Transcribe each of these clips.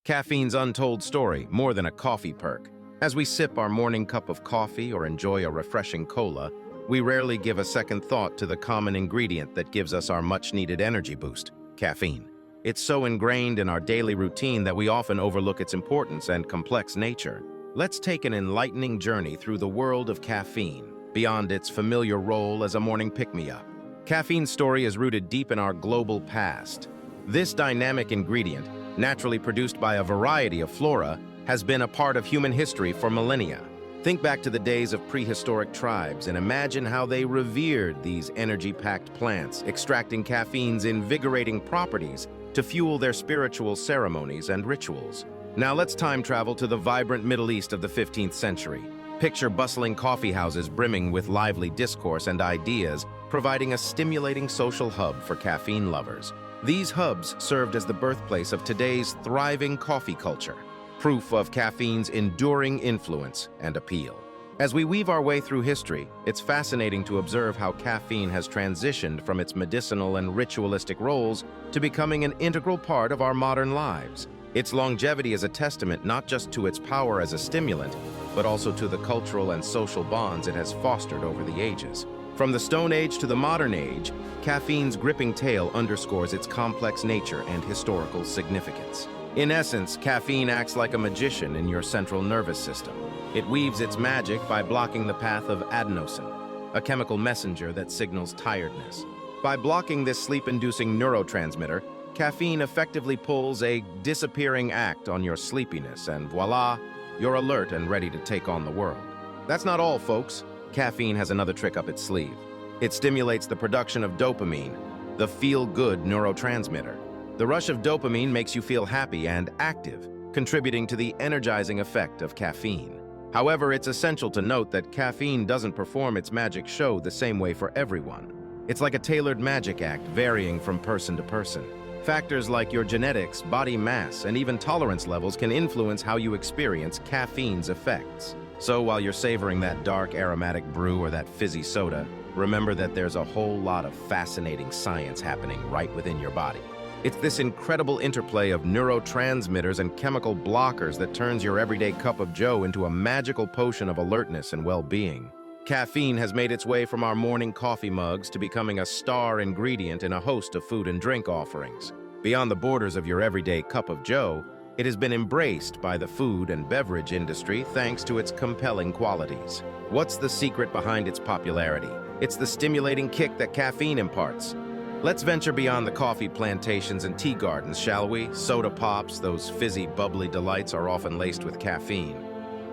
Caffeine's untold story, more than a coffee perk. As we sip our morning cup of coffee or enjoy a refreshing cola, we rarely give a second thought to the common ingredient that gives us our much-needed energy boost, caffeine. It's so ingrained in our daily routine that we often overlook its importance and complex nature. Let's take an enlightening journey through the world of caffeine, beyond its familiar role as a morning pick-me-up. Caffeine's story is rooted deep in our global past. This dynamic ingredient, naturally produced by a variety of flora, has been a part of human history for millennia. Think back to the days of prehistoric tribes and imagine how they revered these energy-packed plants, extracting caffeine's invigorating properties to fuel their spiritual ceremonies and rituals. Now let's time travel to the vibrant Middle East of the 15th century. Picture bustling coffee houses brimming with lively discourse and ideas, providing a stimulating social hub for caffeine lovers. These hubs served as the birthplace of today's thriving coffee culture, proof of caffeine's enduring influence and appeal. As we weave our way through history, it's fascinating to observe how caffeine has transitioned from its medicinal and ritualistic roles to becoming an integral part of our modern lives. Its longevity is a testament not just to its power as a stimulant, but also to the cultural and social bonds it has fostered over the ages. From the Stone Age to the modern age, caffeine's gripping tale underscores its complex nature and historical significance. In essence, caffeine acts like a magician in your central nervous system. It weaves its magic by blocking the path of adenosine, a chemical messenger that signals tiredness. By blocking this sleep-inducing neurotransmitter, caffeine effectively pulls a disappearing act on your sleepiness, and voila, you're alert and ready to take on the world. That's not all, folks. Caffeine has another trick up its sleeve. It stimulates the production of dopamine, the feel-good neurotransmitter. The rush of dopamine makes you feel happy and active, contributing to the energizing effect of caffeine. However, it's essential to note that caffeine doesn't perform its magic show the same way for everyone. It's like a tailored magic act, varying from person to person. Factors like your genetics, body mass, and even tolerance levels can influence how you experience caffeine's effects. So while you're savoring that dark aromatic brew or that fizzy soda, remember that there's a whole lot of fascinating science happening right within your body. It's this incredible interplay of neurotransmitters and chemical blockers that turns your everyday cup of joe into a magical potion of alertness and well-being. Caffeine has made its way from our morning coffee mugs to becoming a star ingredient in a host of food and drink offerings. Beyond the borders of your everyday cup of joe, it has been embraced by the food and beverage industry thanks to its compelling qualities. What's the secret behind its popularity? It's the stimulating kick that caffeine imparts. Let's venture beyond the coffee plantations and tea gardens, shall we? Soda pops, those fizzy, bubbly delights, are often laced with caffeine.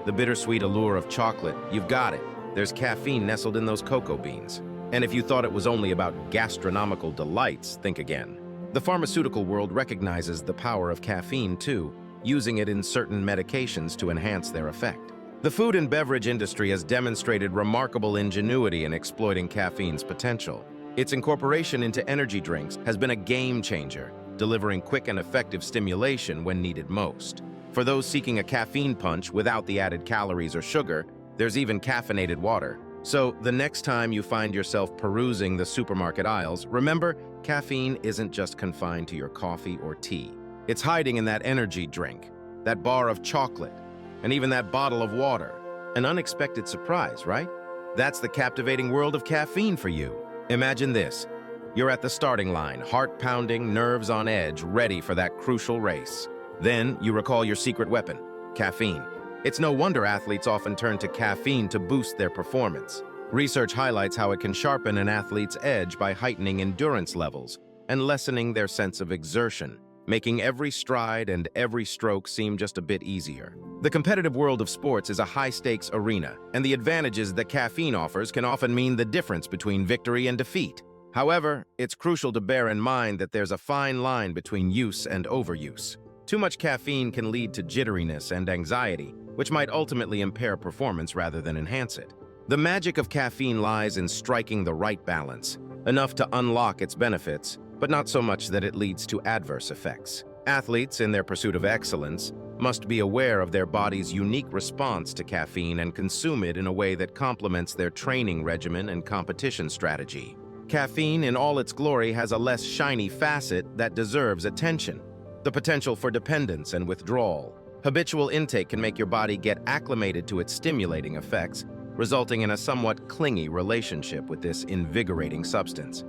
The bittersweet allure of chocolate, you've got it. There's caffeine nestled in those cocoa beans. And if you thought it was only about gastronomical delights, think again. The pharmaceutical world recognizes the power of caffeine too, using it in certain medications to enhance their effect. The food and beverage industry has demonstrated remarkable ingenuity in exploiting caffeine's potential. Its incorporation into energy drinks has been a game changer, delivering quick and effective stimulation when needed most. For those seeking a caffeine punch without the added calories or sugar, there's even caffeinated water. So the next time you find yourself perusing the supermarket aisles, remember, caffeine isn't just confined to your coffee or tea. It's hiding in that energy drink, that bar of chocolate, and even that bottle of water. An unexpected surprise, right? That's the captivating world of caffeine for you. Imagine this. You're at the starting line, heart pounding, nerves on edge, ready for that crucial race. Then you recall your secret weapon, caffeine. It's no wonder athletes often turn to caffeine to boost their performance. Research highlights how it can sharpen an athlete's edge by heightening endurance levels and lessening their sense of exertion, making every stride and every stroke seem just a bit easier. The competitive world of sports is a high-stakes arena, and the advantages that caffeine offers can often mean the difference between victory and defeat. However, it's crucial to bear in mind that there's a fine line between use and overuse. Too much caffeine can lead to jitteriness and anxiety, which might ultimately impair performance rather than enhance it. The magic of caffeine lies in striking the right balance, enough to unlock its benefits, but not so much that it leads to adverse effects. Athletes, in their pursuit of excellence, must be aware of their body's unique response to caffeine and consume it in a way that complements their training regimen and competition strategy. Caffeine, in all its glory, has a less shiny facet that deserves attention. The potential for dependence and withdrawal. Habitual intake can make your body get acclimated to its stimulating effects, resulting in a somewhat clingy relationship with this invigorating substance.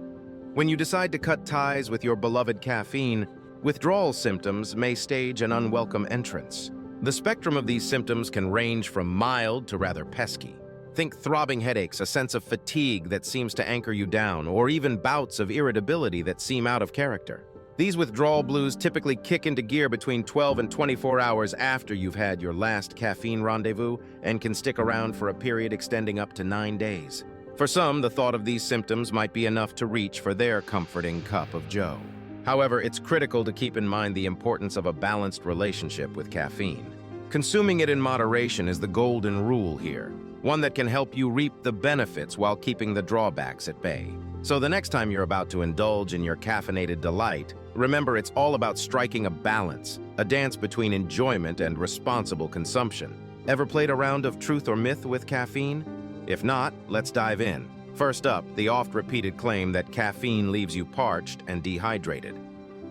When you decide to cut ties with your beloved caffeine, withdrawal symptoms may stage an unwelcome entrance. The spectrum of these symptoms can range from mild to rather pesky. Think throbbing headaches, a sense of fatigue that seems to anchor you down, or even bouts of irritability that seem out of character. These withdrawal blues typically kick into gear between 12 and 24 hours after you've had your last caffeine rendezvous and can stick around for a period extending up to 9 days. For some, the thought of these symptoms might be enough to reach for their comforting cup of joe. However, it's critical to keep in mind the importance of a balanced relationship with caffeine. Consuming it in moderation is the golden rule here, one that can help you reap the benefits while keeping the drawbacks at bay. So the next time you're about to indulge in your caffeinated delight, remember it's all about striking a balance, a dance between enjoyment and responsible consumption. Ever played a round of truth or myth with caffeine? If not, let's dive in. First up, the oft-repeated claim that caffeine leaves you parched and dehydrated.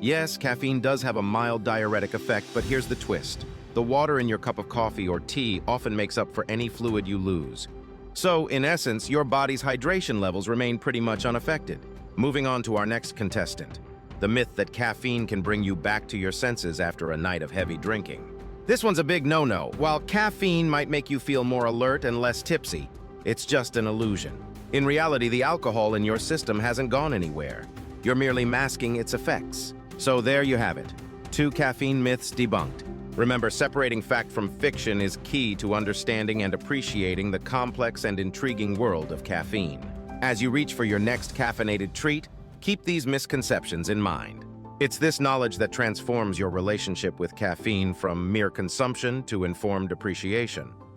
Yes, caffeine does have a mild diuretic effect, but here's the twist. The water in your cup of coffee or tea often makes up for any fluid you lose. So, in essence, your body's hydration levels remain pretty much unaffected. Moving on to our next contestant, the myth that caffeine can bring you back to your senses after a night of heavy drinking. This one's a big no-no. While caffeine might make you feel more alert and less tipsy, it's just an illusion. In reality, the alcohol in your system hasn't gone anywhere. You're merely masking its effects. So there you have it. 2 caffeine myths debunked. Remember, separating fact from fiction is key to understanding and appreciating the complex and intriguing world of caffeine. As you reach for your next caffeinated treat, keep these misconceptions in mind. It's this knowledge that transforms your relationship with caffeine from mere consumption to informed appreciation.